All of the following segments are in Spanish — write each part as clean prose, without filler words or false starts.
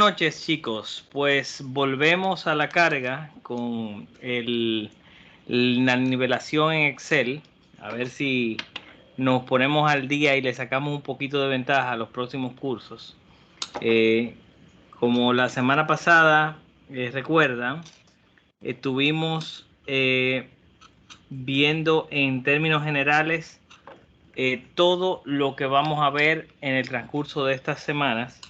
noches, chicos. Pues volvemos a la carga con la nivelación en Excel. A ver si nos ponemos al día y le sacamos un poquito de ventaja a los próximos cursos. Eh, Como la semana pasada, recuerdan, estuvimos viendo en términos generales todo lo que vamos a ver en el transcurso de estas semanas.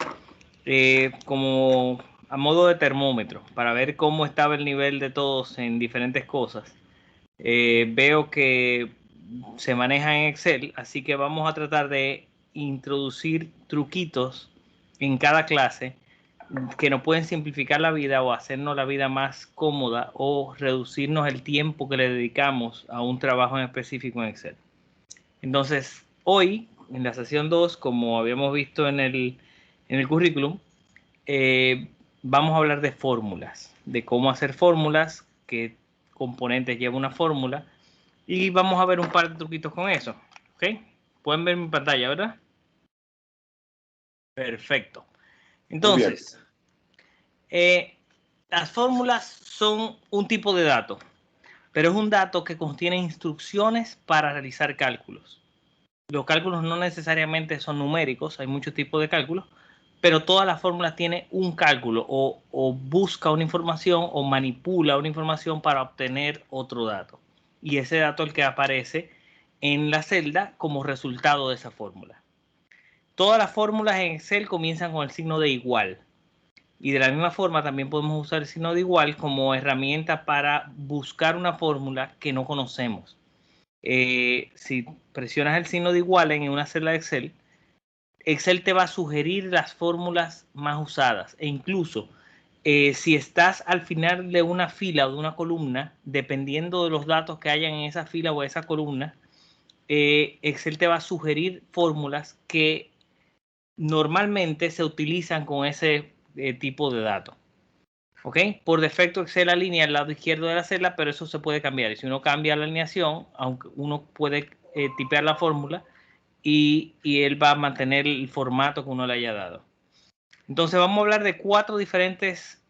Como a modo de termómetro para ver cómo estaba el nivel de todos en diferentes cosas. Veo que se maneja en Excel, así que vamos a tratar de introducir truquitos en cada clase que nos pueden simplificar la vida o hacernos la vida más cómoda o reducirnos el tiempo que le dedicamos a un trabajo en específico en Excel. Entonces, hoy, en la sesión 2, como habíamos visto en el currículum, vamos a hablar de fórmulas, de cómo hacer fórmulas, qué componentes lleva una fórmula, y vamos a ver un par de truquitos con eso. ¿Ok? Pueden ver mi pantalla, ¿verdad? Perfecto. Entonces, las fórmulas son un tipo de dato, pero es un dato que contiene instrucciones para realizar cálculos. Los cálculos no necesariamente son numéricos, hay muchos tipos de cálculos, pero todas las fórmulas tienen un cálculo o busca una información o manipula una información para obtener otro dato. Y ese dato es el que aparece en la celda como resultado de esa fórmula. Todas las fórmulas en Excel comienzan con el signo de igual. Y de la misma forma también podemos usar el signo de igual como herramienta para buscar una fórmula que no conocemos. Si presionas el signo de igual en una celda de Excel, Excel te va a sugerir las fórmulas más usadas e incluso si estás al final de una fila o de una columna, dependiendo de los datos que hayan en esa fila o esa columna, Excel te va a sugerir fórmulas que normalmente se utilizan con ese tipo de datos. ¿Ok? Por defecto Excel alinea al lado izquierdo de la celda, pero eso se puede cambiar. Y si uno cambia la alineación, aunque uno puede tipear la fórmula, y él va a mantener el formato que uno le haya dado. Entonces vamos a hablar de 4 diferentes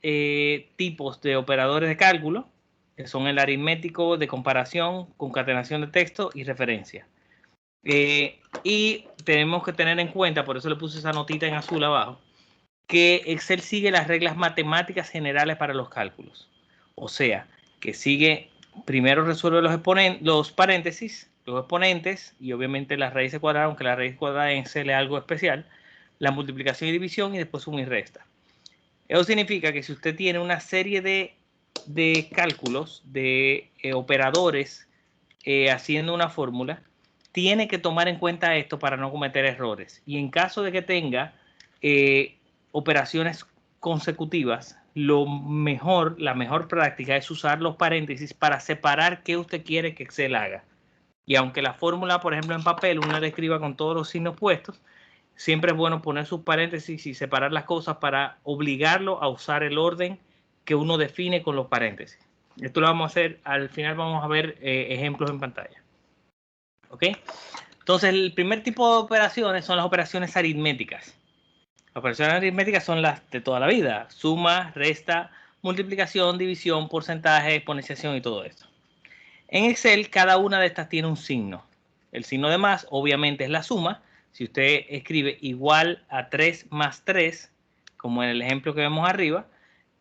tipos de operadores de cálculo, que son el aritmético, de comparación, concatenación de texto y referencia. Y tenemos que tener en cuenta, por eso le puse esa notita en azul abajo, que Excel sigue las reglas matemáticas generales para los cálculos. O sea, que sigue, primero resuelve los paréntesis, los exponentes y obviamente las raíces cuadradas, aunque la raíz cuadrada en Excel es algo especial, la multiplicación y división y después suma y resta. Eso significa que si usted tiene una serie de cálculos, de operadores haciendo una fórmula, tiene que tomar en cuenta esto para no cometer errores. Y en caso de que tenga operaciones consecutivas, la mejor práctica es usar los paréntesis para separar qué usted quiere que Excel haga. Y aunque la fórmula, por ejemplo, en papel, uno la escriba con todos los signos puestos, siempre es bueno poner sus paréntesis y separar las cosas para obligarlo a usar el orden que uno define con los paréntesis. Esto lo vamos a hacer, al final vamos a ver ejemplos en pantalla. ¿Ok? Entonces, el primer tipo de operaciones son las operaciones aritméticas. Las operaciones aritméticas son las de toda la vida. Suma, resta, multiplicación, división, porcentaje, exponenciación y todo esto. En Excel, cada una de estas tiene un signo. El signo de más, obviamente, es la suma. Si usted escribe igual a 3 más 3, como en el ejemplo que vemos arriba,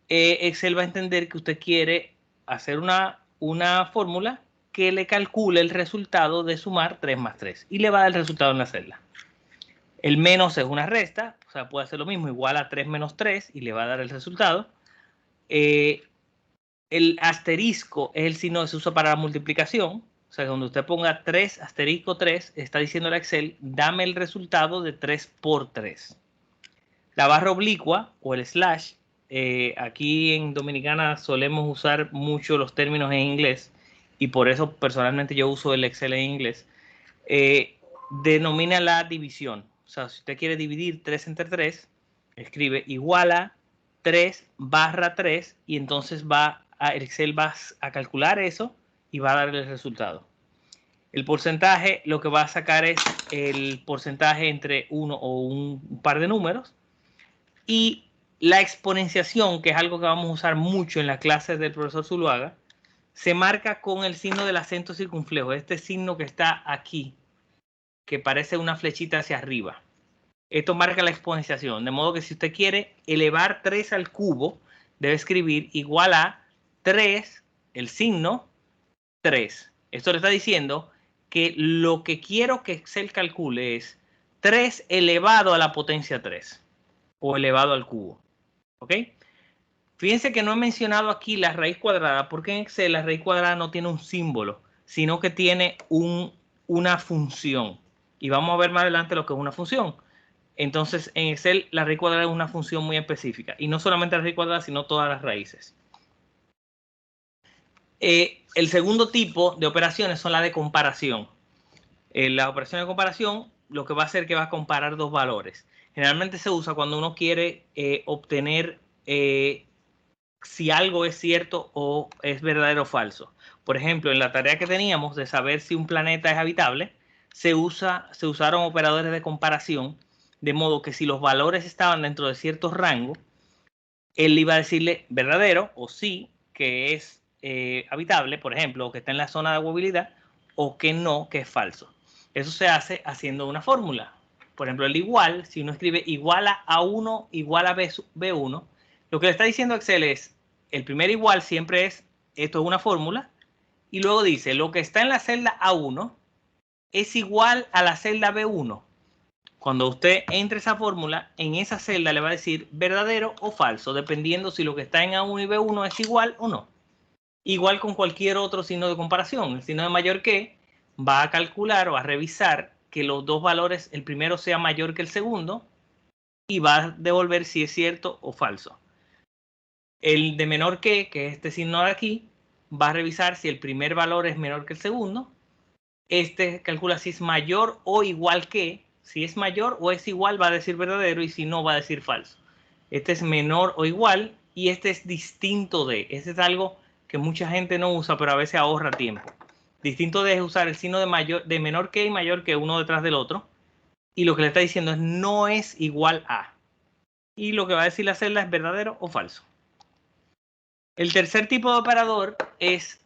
Excel va a entender que usted quiere hacer una fórmula que le calcule el resultado de sumar 3 más 3 y le va a dar el resultado en la celda. El menos es una resta, o sea, puede hacer lo mismo, igual a 3 menos 3 y le va a dar el resultado. El asterisco es el signo que se usa para la multiplicación. O sea, cuando usted ponga 3 asterisco 3, está diciendo a Excel, dame el resultado de 3 por 3. La barra oblicua o el slash, aquí en Dominicana solemos usar mucho los términos en inglés y por eso personalmente yo uso el Excel en inglés. Denomina la división. O sea, si usted quiere dividir 3 entre 3, escribe igual a 3 barra 3 y entonces Excel va a calcular eso y va a dar el resultado. El porcentaje lo que va a sacar es el porcentaje entre uno o un par de números y La exponenciación, que es algo que vamos a usar mucho en las clases del profesor Zuluaga, se marca con el signo del acento circunflejo, este signo que está aquí, que parece una flechita hacia arriba. Esto marca la exponenciación, de modo que si usted quiere elevar 3 al cubo, debe escribir igual a 3, el signo 3. Esto le está diciendo que lo que quiero que Excel calcule es 3 elevado a la potencia 3 o elevado al cubo. ¿Ok? Fíjense que no he mencionado aquí la raíz cuadrada porque en Excel la raíz cuadrada no tiene un símbolo, sino que tiene una función. Y vamos a ver más adelante lo que es una función. Entonces, en Excel la raíz cuadrada es una función muy específica. Y no solamente la raíz cuadrada, sino todas las raíces. El segundo tipo de operaciones son las de comparación. La operación de comparación lo que va a hacer es que va a comparar dos valores. Generalmente se usa cuando uno quiere obtener si algo es cierto o es verdadero o falso. Por ejemplo, en la tarea que teníamos de saber si un planeta es habitable, se usaron operadores de comparación, de modo que si los valores estaban dentro de ciertos rangos, él iba a decirle verdadero o sí, que es habitable, por ejemplo, o que está en la zona de habitabilidad, o que no, que es falso. Eso se hace haciendo una fórmula. Por ejemplo, el igual, si uno escribe igual a A1 igual a B1, lo que le está diciendo Excel es, el primer igual siempre es, esto es una fórmula, y luego dice, lo que está en la celda A1 es igual a la celda B1. Cuando usted entre esa fórmula, en esa celda le va a decir verdadero o falso, dependiendo si lo que está en A1 y B1 es igual o no. Igual con cualquier otro signo de comparación. El signo de mayor que va a calcular o a revisar que los dos valores, el primero sea mayor que el segundo, y va a devolver si es cierto o falso. El de menor que es este signo de aquí, va a revisar si el primer valor es menor que el segundo. Este calcula si es mayor o igual que. Si es mayor o es igual, va a decir verdadero, y si no, va a decir falso. Este es menor o igual, y este es distinto de. Este es algo que mucha gente no usa, pero a veces ahorra tiempo. Distinto de es usar el signo de menor que y mayor que uno detrás del otro. Y lo que le está diciendo es no es igual a. Y lo que va a decir la celda es verdadero o falso. El tercer tipo de operador es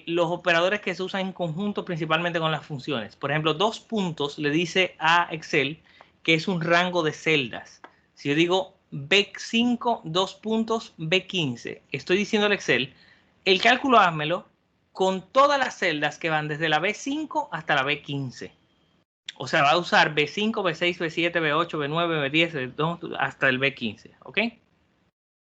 los operadores que se usan en conjunto principalmente con las funciones. Por ejemplo, 2 puntos le dice a Excel que es un rango de celdas. Si yo digo B5, 2 puntos, B15, estoy diciendo al Excel, el cálculo házmelo con todas las celdas que van desde la B5 hasta la B15. O sea, va a usar B5, B6, B7, B8, B9, B10, B2, hasta el B15. ¿Ok?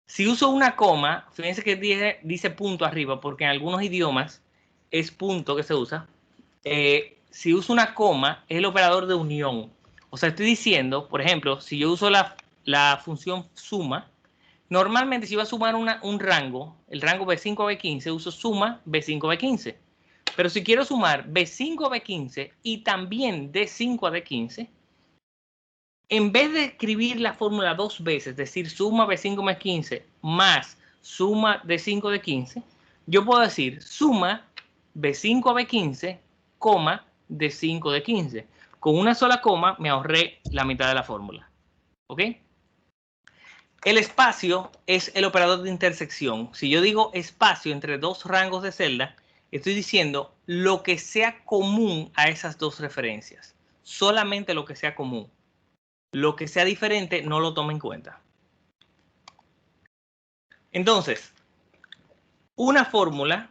Si uso una coma, fíjense que dice punto arriba, porque en algunos idiomas es punto que se usa. Si uso una coma, es el operador de unión. O sea, estoy diciendo, por ejemplo, si yo uso la función suma, normalmente si voy a sumar un rango, el rango B5 a B15, uso suma B5 a B15. Pero si quiero sumar B5 a B15 y también D5 a D15, en vez de escribir la fórmula dos veces, es decir, suma B5 más 15 más suma D5 de 15, yo puedo decir suma B5 a B15, coma D5 de 15. Con una sola coma me ahorré la mitad de la fórmula. ¿Ok? El espacio es el operador de intersección. Si yo digo espacio entre dos rangos de celda, estoy diciendo lo que sea común a esas dos referencias. Solamente lo que sea común. Lo que sea diferente no lo toma en cuenta. Entonces, una fórmula,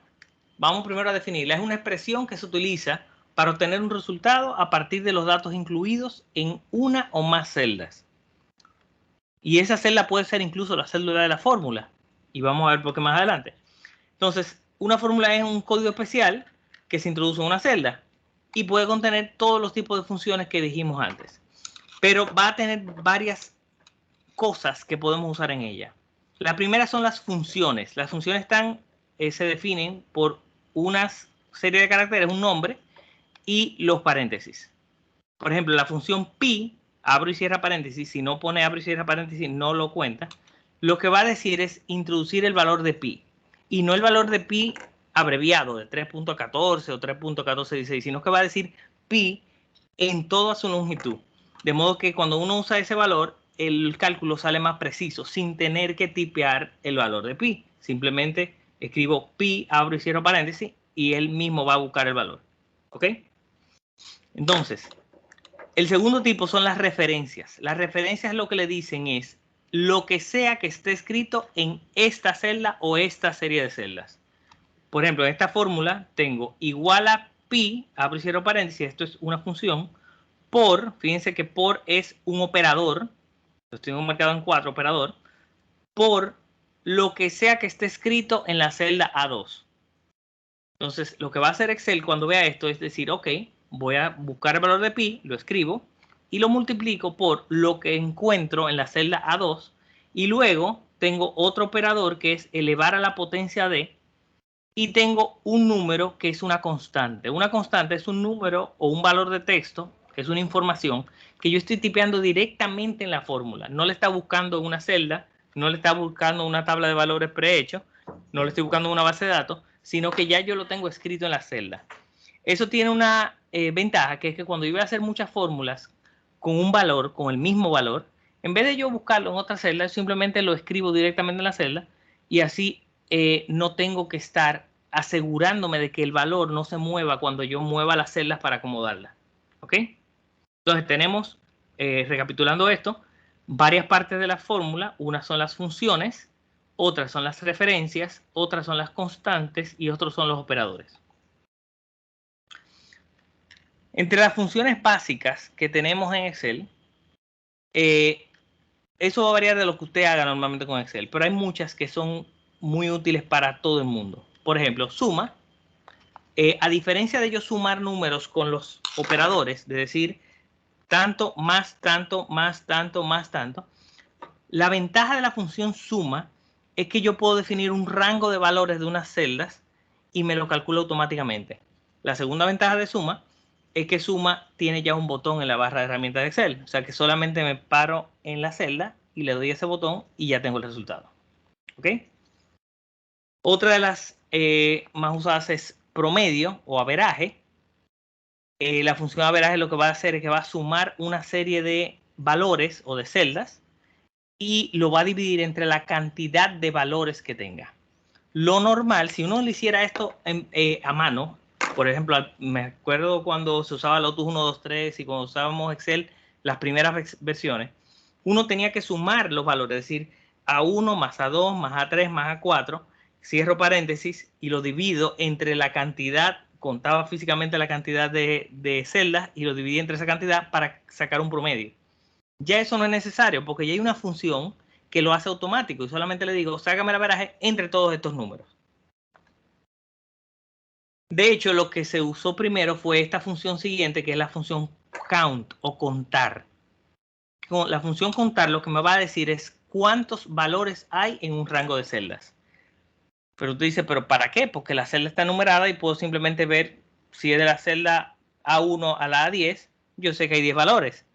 vamos primero a definirla, es una expresión que se utiliza para obtener un resultado a partir de los datos incluidos en una o más celdas. Y esa celda puede ser incluso la célula de la fórmula. Y vamos a ver por qué más adelante. Entonces, una fórmula es un código especial que se introduce en una celda y puede contener todos los tipos de funciones que dijimos antes. Pero va a tener varias cosas que podemos usar en ella. La primera son las funciones. Las funciones se definen por una serie de caracteres, un nombre y los paréntesis. Por ejemplo, la función pi, abro y cierra paréntesis, si no pone abro y cierra paréntesis no lo cuenta. Lo que va a decir es introducir el valor de pi. Y no el valor de pi abreviado de 3.14 o 3.1416, sino que va a decir pi en toda su longitud. De modo que cuando uno usa ese valor, el cálculo sale más preciso sin tener que tipear el valor de pi. Simplemente escribo pi, abro y cierro paréntesis y él mismo va a buscar el valor. ¿Ok? Entonces, el segundo tipo son las referencias. Las referencias lo que le dicen es lo que sea que esté escrito en esta celda o esta serie de celdas. Por ejemplo, en esta fórmula tengo igual a pi, abro y cierro paréntesis, esto es una función, por, fíjense que por es un operador, lo tengo marcado en 4, operador, por lo que sea que esté escrito en la celda A2. Entonces, lo que va a hacer Excel cuando vea esto es decir, ok, voy a buscar el valor de pi, lo escribo y lo multiplico por lo que encuentro en la celda A2 y luego tengo otro operador que es elevar a la potencia de y tengo un número que es una constante. Una constante es un número o un valor de texto, que es una información que yo estoy tipeando directamente en la fórmula. No le está buscando en una celda, no le está buscando una tabla de valores prehecho, no le estoy buscando una base de datos, sino que ya yo lo tengo escrito en la celda. Eso tiene una ventaja, que es que cuando yo voy a hacer muchas fórmulas con un valor, con el mismo valor, en vez de yo buscarlo en otra celda, simplemente lo escribo directamente en la celda y así no tengo que estar asegurándome de que el valor no se mueva cuando yo mueva las celdas para acomodarlas. ¿Ok? Entonces tenemos, recapitulando esto, varias partes de la fórmula. Unas son las funciones, otras son las referencias, otras son las constantes y otros son los operadores. Entre las funciones básicas que tenemos en Excel, eso va a variar de lo que usted haga normalmente con Excel, pero hay muchas que son muy útiles para todo el mundo. Por ejemplo, suma. A diferencia de yo sumar números con los operadores, de decir tanto, más tanto, más tanto, más tanto, la ventaja de la función suma es que yo puedo definir un rango de valores de unas celdas y me lo calcula automáticamente. La segunda ventaja de suma es que suma tiene ya un botón en la barra de herramientas de Excel. O sea que solamente me paro en la celda y le doy ese botón y ya tengo el resultado. ¿Ok? Otra de las más usadas es promedio o averaje. La función averaje lo que va a hacer es que va a sumar una serie de valores o de celdas y lo va a dividir entre la cantidad de valores que tenga. Lo normal, si uno le hiciera esto a mano, por ejemplo, me acuerdo cuando se usaba Lotus 1, 2, 3 y cuando usábamos Excel, las primeras versiones, uno tenía que sumar los valores, es decir, A1 más A2 más A3 más A4, cierro paréntesis y lo divido entre la cantidad, contaba físicamente la cantidad de celdas y lo dividí entre esa cantidad para sacar un promedio. Ya eso no es necesario porque ya hay una función que lo hace automático y solamente le digo, sácame el averaje entre todos estos números. De hecho, lo que se usó primero fue esta función siguiente, que es la función count o contar. Con la función contar lo que me va a decir es cuántos valores hay en un rango de celdas. Pero tú dices, ¿pero para qué? Porque la celda está numerada y puedo simplemente ver si es de la celda A1 a la A10, yo sé que hay 10 valores.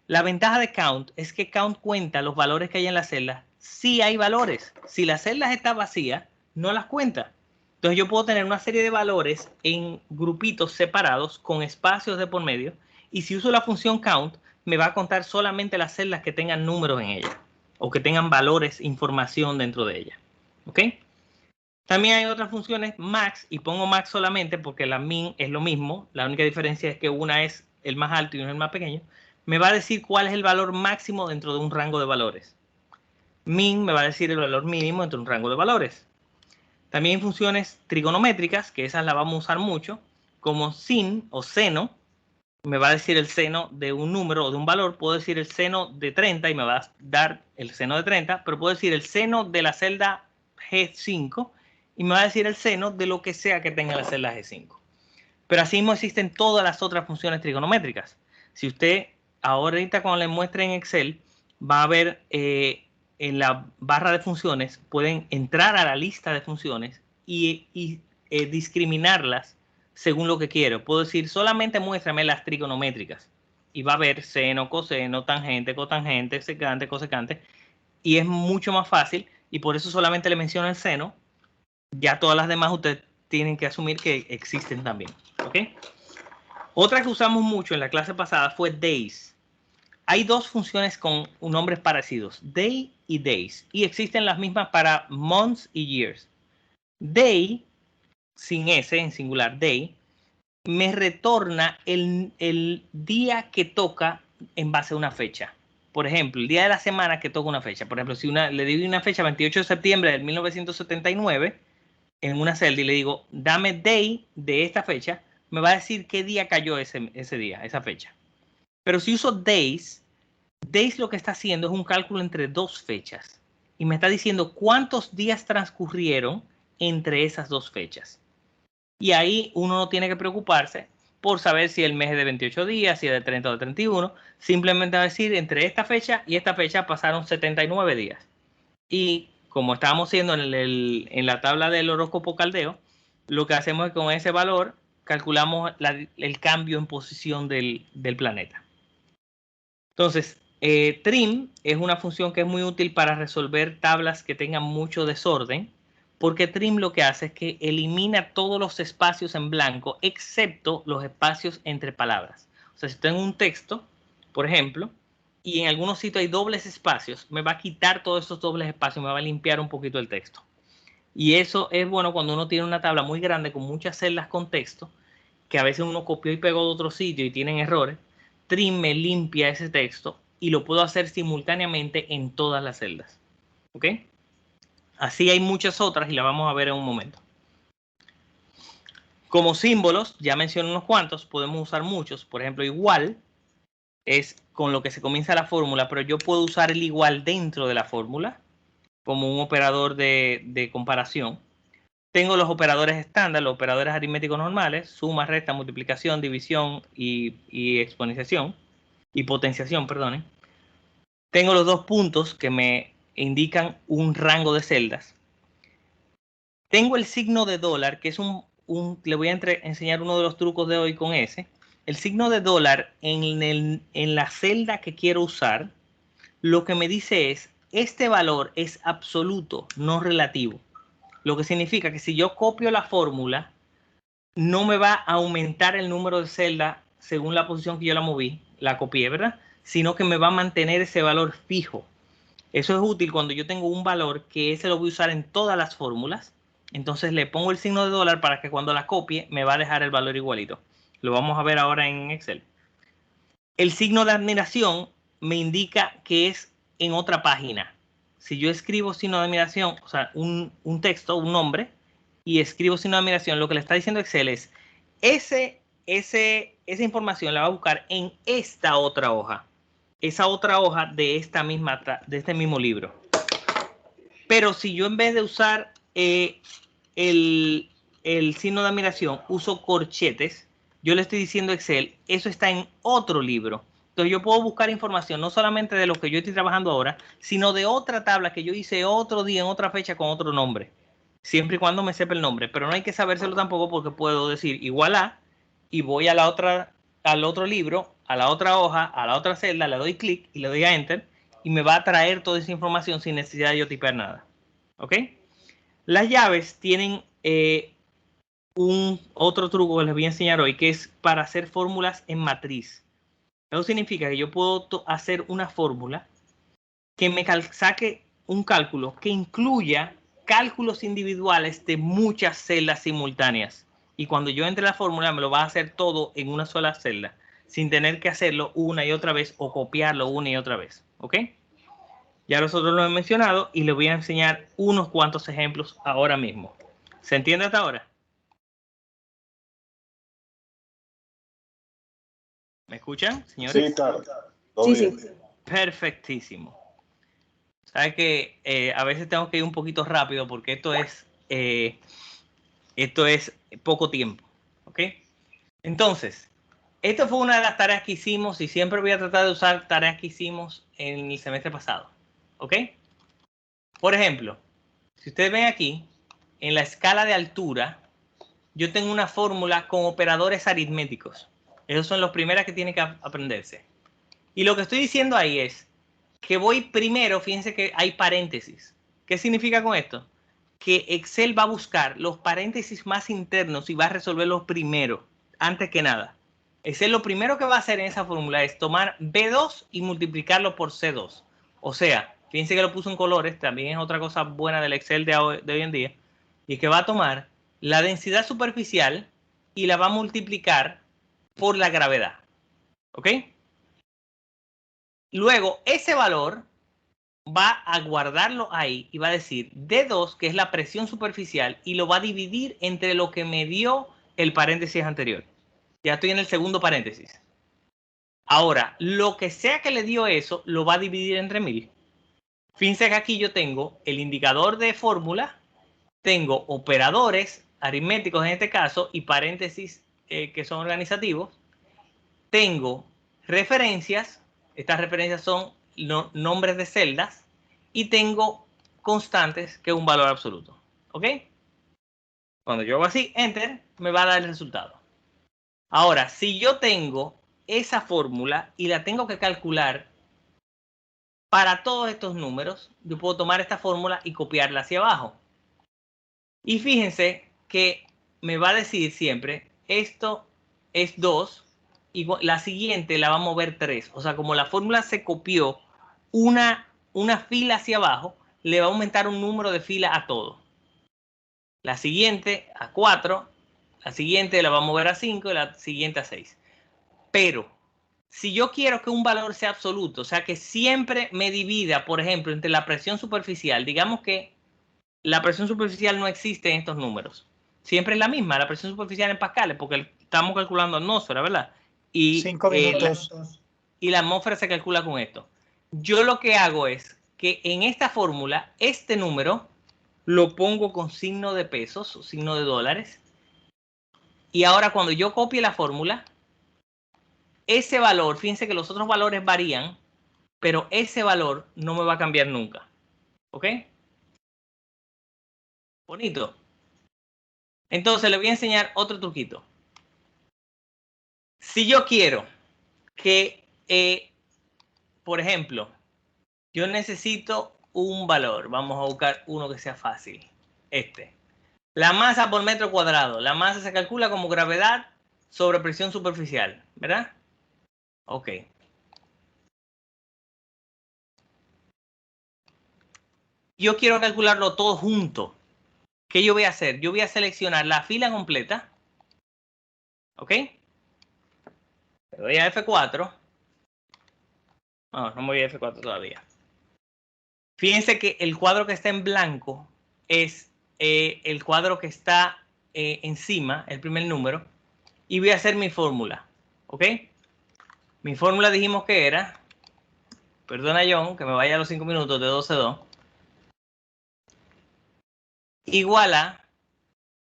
La ventaja de count es que count cuenta los valores que hay en la celda. Sí hay valores. Si la celda está vacía, no las cuenta. Entonces yo puedo tener una serie de valores en grupitos separados con espacios de por medio. Y si uso la función count, me va a contar solamente las celdas que tengan números en ella o que tengan valores, información dentro de ella. ¿Ok? También hay otras funciones max y pongo max solamente porque la min es lo mismo. La única diferencia es que una es el más alto y una es el más pequeño. Me va a decir cuál es el valor máximo dentro de un rango de valores. Min me va a decir el valor mínimo dentro de un rango de valores. También hay funciones trigonométricas, que esas las vamos a usar mucho, como sin o seno. Me va a decir el seno de un número o de un valor. Puedo decir el seno de 30 y me va a dar el seno de 30, pero puedo decir el seno de la celda G5 y me va a decir el seno de lo que sea que tenga la celda G5. Pero así mismo existen todas las otras funciones trigonométricas. Si usted ahorita cuando le muestre en Excel, va a ver en la barra de funciones, pueden entrar a la lista de funciones y discriminarlas según lo que quiero. Puedo decir, solamente muéstrame las trigonométricas. Y va a ver seno, coseno, tangente, cotangente, secante, cosecante. Y es mucho más fácil. Y por eso solamente le menciono el seno. Ya todas las demás ustedes tienen que asumir que existen también. ¿Ok? Otra que usamos mucho en la clase pasada fue days. hay dos funciones con nombres parecidos, day y days, y existen las mismas para months y years. Day, sin S, en singular, day, me retorna el día que toca en base a una fecha. Por ejemplo, el día de la semana que toca una fecha. Por ejemplo, si le digo una fecha, 28 de septiembre de 1979, en una celda y le digo, dame day de esta fecha, me va a decir qué día cayó ese día, esa fecha. Pero si uso days, days lo que está haciendo es un cálculo entre dos fechas. Y me está diciendo cuántos días transcurrieron entre esas dos fechas. Y ahí uno no tiene que preocuparse por saber si el mes es de 28 días, si es de 30 o de 31. Simplemente va a decir, entre esta fecha y esta fecha pasaron 79 días. Y como estábamos haciendo en la tabla del horóscopo caldeo, lo que hacemos es con ese valor calculamos el cambio en posición del planeta. Entonces, trim es una función que es muy útil para resolver tablas que tengan mucho desorden, porque trim lo que hace es que elimina todos los espacios en blanco, excepto los espacios entre palabras. O sea, si tengo un texto, por ejemplo, y en algunos sitios hay dobles espacios, me va a quitar todos esos dobles espacios, me va a limpiar un poquito el texto. Y eso es bueno cuando uno tiene una tabla muy grande con muchas celdas con texto, que a veces uno copió y pegó de otro sitio y tienen errores. Trim me limpia ese texto y lo puedo hacer simultáneamente en todas las celdas. ¿Ok? Así hay muchas otras y las vamos a ver en un momento. Como símbolos, ya mencioné unos cuantos, podemos usar muchos. Por ejemplo, igual es con lo que se comienza la fórmula, pero yo puedo usar el igual dentro de la fórmula como un operador de comparación. Tengo los operadores estándar, los operadores aritméticos normales, suma, resta, multiplicación, división y exponenciación, y potenciación, perdón. Tengo los dos puntos que me indican un rango de celdas. Tengo el signo de dólar, que es le voy a enseñar uno de los trucos de hoy con ese. El signo de dólar en la celda que quiero usar, lo que me dice es, este valor es absoluto, no relativo. Lo que significa que si yo copio la fórmula, no me va a aumentar el número de celdas según la posición que yo la moví, la copié, ¿verdad? Sino que me va a mantener ese valor fijo. Eso es útil cuando yo tengo un valor que ese lo voy a usar en todas las fórmulas. Entonces le pongo el signo de dólar para que cuando la copie me va a dejar el valor igualito. Lo vamos a ver ahora en Excel. El signo de admiración me indica que es en otra página. Si yo escribo signo de admiración, o sea, un texto, un nombre, y escribo signo de admiración, lo que le está diciendo Excel es, esa información la va a buscar en esta otra hoja. Esa otra hoja de este mismo libro. Pero si yo en vez de usar el signo de admiración uso corchetes, yo le estoy diciendo a Excel, eso está en otro libro. Entonces yo puedo buscar información no solamente de lo que yo estoy trabajando ahora, sino de otra tabla que yo hice otro día en otra fecha con otro nombre. Siempre y cuando me sepa el nombre. Pero no hay que sabérselo tampoco porque puedo decir igual a y voy a al otro libro, a la otra hoja, a la otra celda, le doy clic y le doy a Enter y me va a traer toda esa información sin necesidad de yo tipear nada. ¿Ok? Las llaves tienen otro truco que les voy a enseñar hoy, que es para hacer fórmulas en matriz. Eso significa que yo puedo hacer una fórmula que me saque un cálculo que incluya cálculos individuales de muchas celdas simultáneas. Y cuando yo entre la fórmula me lo va a hacer todo en una sola celda, sin tener que hacerlo una y otra vez o copiarlo una y otra vez. ¿Ok? Ya nosotros lo hemos mencionado y les voy a enseñar unos cuantos ejemplos ahora mismo. ¿Se entiende hasta ahora? ¿Me escuchan, señores? Sí, claro. Todo bien. Sí. Perfectísimo. Sabes que a veces tengo que ir un poquito rápido porque esto es poco tiempo. ¿Ok? Entonces, esto fue una de las tareas que hicimos y siempre voy a tratar de usar tareas que hicimos en el semestre pasado. ¿Ok? Por ejemplo, si ustedes ven aquí, en la escala de altura, yo tengo una fórmula con operadores aritméticos. Esos son los primeros que tienen que aprenderse. Y lo que estoy diciendo ahí es que voy primero, fíjense que hay paréntesis. ¿Qué significa con esto? Que Excel va a buscar los paréntesis más internos y va a resolverlos primero, antes que nada. Excel lo primero que va a hacer en esa fórmula es tomar B2 y multiplicarlo por C2. O sea, fíjense que lo puso en colores, también es otra cosa buena del Excel de hoy en día, y que va a tomar la densidad superficial y la va a multiplicar por la gravedad. ¿Ok? Luego, ese valor va a guardarlo ahí y va a decir D2, que es la presión superficial, y lo va a dividir entre lo que me dio el paréntesis anterior. Ya estoy en el segundo paréntesis. Ahora, lo que sea que le dio eso, lo va a dividir entre 1000. Fíjense que aquí yo tengo el indicador de fórmula, tengo operadores aritméticos en este caso y paréntesis que son organizativos. Tengo referencias, estas referencias son nombres de celdas, y tengo constantes, que es un valor absoluto. ¿Ok? Cuando yo hago así, enter, me va a dar el resultado. Ahora, si yo tengo esa fórmula y la tengo que calcular para todos estos números, yo puedo tomar esta fórmula y copiarla hacia abajo. Y fíjense que me va a decir siempre, esto es 2, y la siguiente la va a mover 3. O sea, como la fórmula se copió una fila hacia abajo, le va a aumentar un número de fila a todo. La siguiente a 4, la siguiente la va a mover a 5 y la siguiente a 6. Pero si yo quiero que un valor sea absoluto, o sea, que siempre me divida, por ejemplo, entre la presión superficial, digamos que la presión superficial no existe en estos números. Siempre es la misma, la presión superficial en pascales, porque estamos calculando atmósfera, ¿verdad? Y, 5 minutos. Y la atmósfera se calcula con esto. Yo lo que hago es que en esta fórmula, este número lo pongo con signo de pesos o signo de dólares. Y ahora cuando yo copie la fórmula, ese valor, fíjense que los otros valores varían, pero ese valor no me va a cambiar nunca. ¿Ok? Bonito. Entonces le voy a enseñar otro truquito. Si yo quiero que, por ejemplo, yo necesito un valor, vamos a buscar uno que sea fácil. La masa por metro cuadrado. La masa se calcula como gravedad sobre presión superficial, ¿verdad? Ok. Yo quiero calcularlo todo junto. ¿Qué yo voy a hacer? Yo voy a seleccionar la fila completa. ¿Ok? Le doy a F4. No me voy a F4 todavía. Fíjense que el cuadro que está en blanco es el cuadro que está encima, el primer número, y voy a hacer mi fórmula. ¿Ok? Mi fórmula dijimos que era, perdona John, que me vaya a los 5 minutos de 12,2, igual a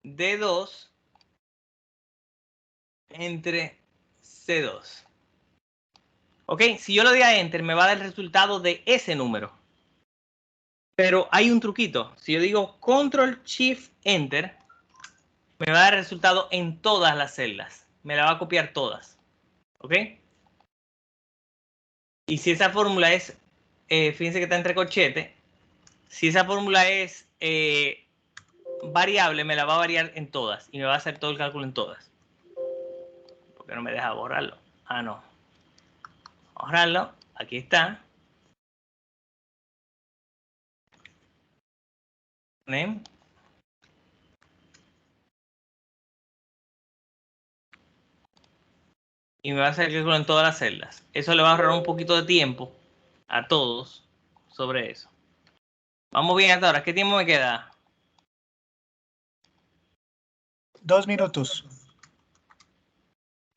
D2 entre C2. ¿Ok? Si yo le doy a Enter, me va a dar el resultado de ese número. Pero hay un truquito. Si yo digo Control Shift Enter, me va a dar el resultado en todas las celdas. Me la va a copiar todas. ¿Ok? Y si esa fórmula es, fíjense que está entre corchetes, si esa fórmula es variable, me la va a variar en todas. Y me va a hacer todo el cálculo en todas. ¿Por qué no me deja borrarlo? Ah, no. Borrarlo. Aquí está. Name. Y me va a hacer el cálculo en todas las celdas. Eso le va a ahorrar un poquito de tiempo a todos sobre eso. Vamos bien hasta ahora. ¿Qué tiempo me queda? 2 minutos.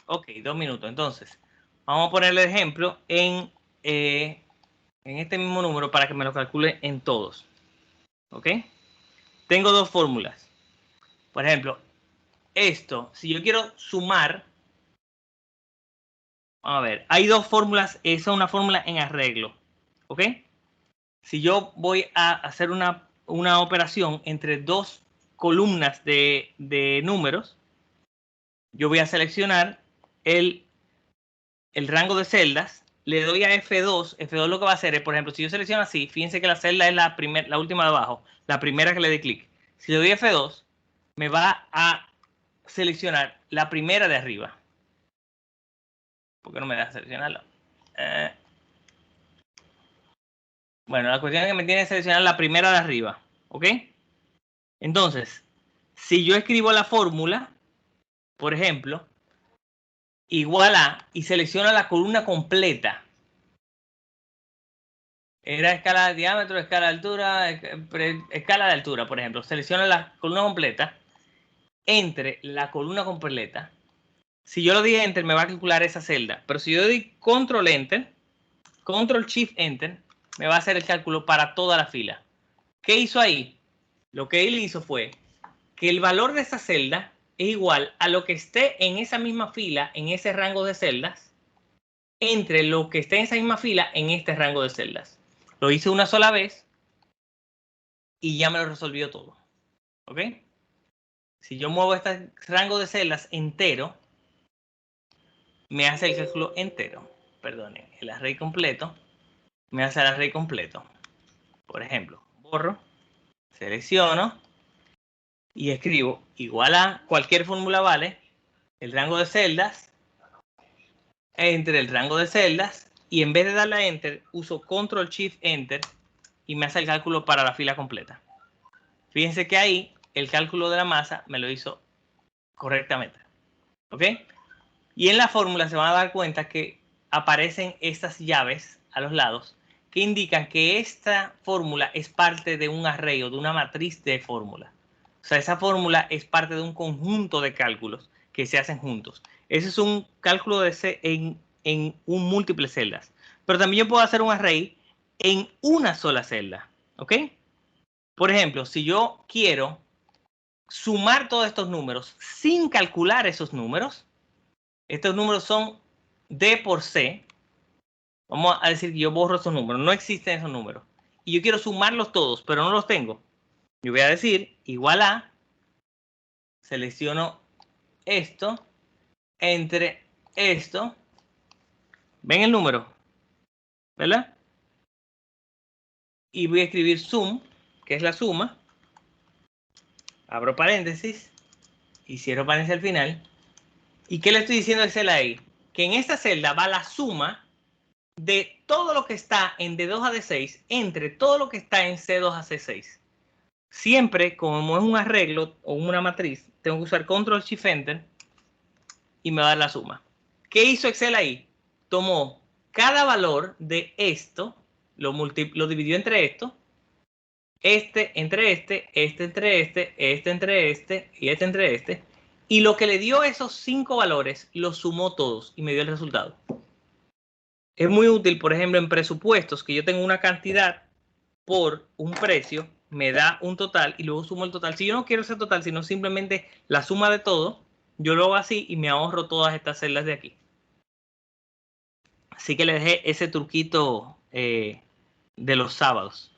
Ok, 2 minutos. Entonces, vamos a ponerle ejemplo en este mismo número para que me lo calcule en todos. ¿Ok? Tengo dos fórmulas. Por ejemplo, esto, si yo quiero sumar, vamos a ver, hay dos fórmulas, esa es una fórmula en arreglo. ¿Ok? Si yo voy a hacer una operación entre dos columnas de números, yo voy a seleccionar el rango de celdas, le doy a F2. F2 lo que va a hacer es, por ejemplo, si yo selecciono así, fíjense que la celda es la última de abajo, la primera que le dé clic. Si le doy F2, me va a seleccionar la primera de arriba. ¿Por qué no me deja seleccionarlo? Bueno, la cuestión es que me tiene que seleccionar la primera de arriba. ¿Ok? Entonces, si yo escribo la fórmula, por ejemplo, igual a, y selecciono la columna completa. Era escala de diámetro, escala de altura, escala de altura, por ejemplo. Selecciono la columna completa. Entre la columna completa. Si yo lo di Enter, me va a calcular esa celda. Pero si yo di Control Enter, Control Shift Enter, me va a hacer el cálculo para toda la fila. ¿Qué hizo ahí? Lo que él hizo fue que el valor de esa celda es igual a lo que esté en esa misma fila, en ese rango de celdas, entre lo que esté en esa misma fila, en este rango de celdas. Lo hice una sola vez y ya me lo resolvió todo. ¿Ok? Si yo muevo este rango de celdas entero, me hace el cálculo entero. Perdonen, el array completo me hace el array completo. Por ejemplo, borro, selecciono y escribo igual a cualquier fórmula vale el rango de celdas entre el rango de celdas y en vez de darle a Enter uso Control Shift Enter y me hace el cálculo para la fila completa. Fíjense que ahí el cálculo de la masa me lo hizo correctamente. ¿Ok? Y en la fórmula se van a dar cuenta que aparecen estas llaves a los lados que indican que esta fórmula es parte de un array o de una matriz de fórmula. O sea, esa fórmula es parte de un conjunto de cálculos que se hacen juntos. Ese es un cálculo en un múltiple celdas. Pero también yo puedo hacer un array en una sola celda. ¿Ok? Por ejemplo, si yo quiero sumar todos estos números sin calcular esos números, estos números son D por C. Vamos a decir que yo borro esos números. No existen esos números. Y yo quiero sumarlos todos, pero no los tengo. Yo voy a decir igual a, selecciono esto, entre esto. ¿Ven el número? ¿Verdad? Y voy a escribir sum, que es la suma. Abro paréntesis y cierro paréntesis al final. ¿Y qué le estoy diciendo a Excel ahí? Que en esta celda va la suma de todo lo que está en D2 a D6 entre todo lo que está en C2 a C6. Siempre, como es un arreglo o una matriz, tengo que usar Control Shift Enter y me va a dar la suma. ¿Qué hizo Excel ahí? Tomó cada valor de esto, lo dividió entre esto, este entre este, este entre este, este entre este y este entre este, y lo que le dio esos 5 valores, los sumó todos y me dio el resultado. Es muy útil, por ejemplo, en presupuestos, que yo tengo una cantidad por un precio, me da un total y luego sumo el total. Si yo no quiero ese total, sino simplemente la suma de todo, yo lo hago así y me ahorro todas estas celdas de aquí. Así que le dejé ese truquito de los sábados.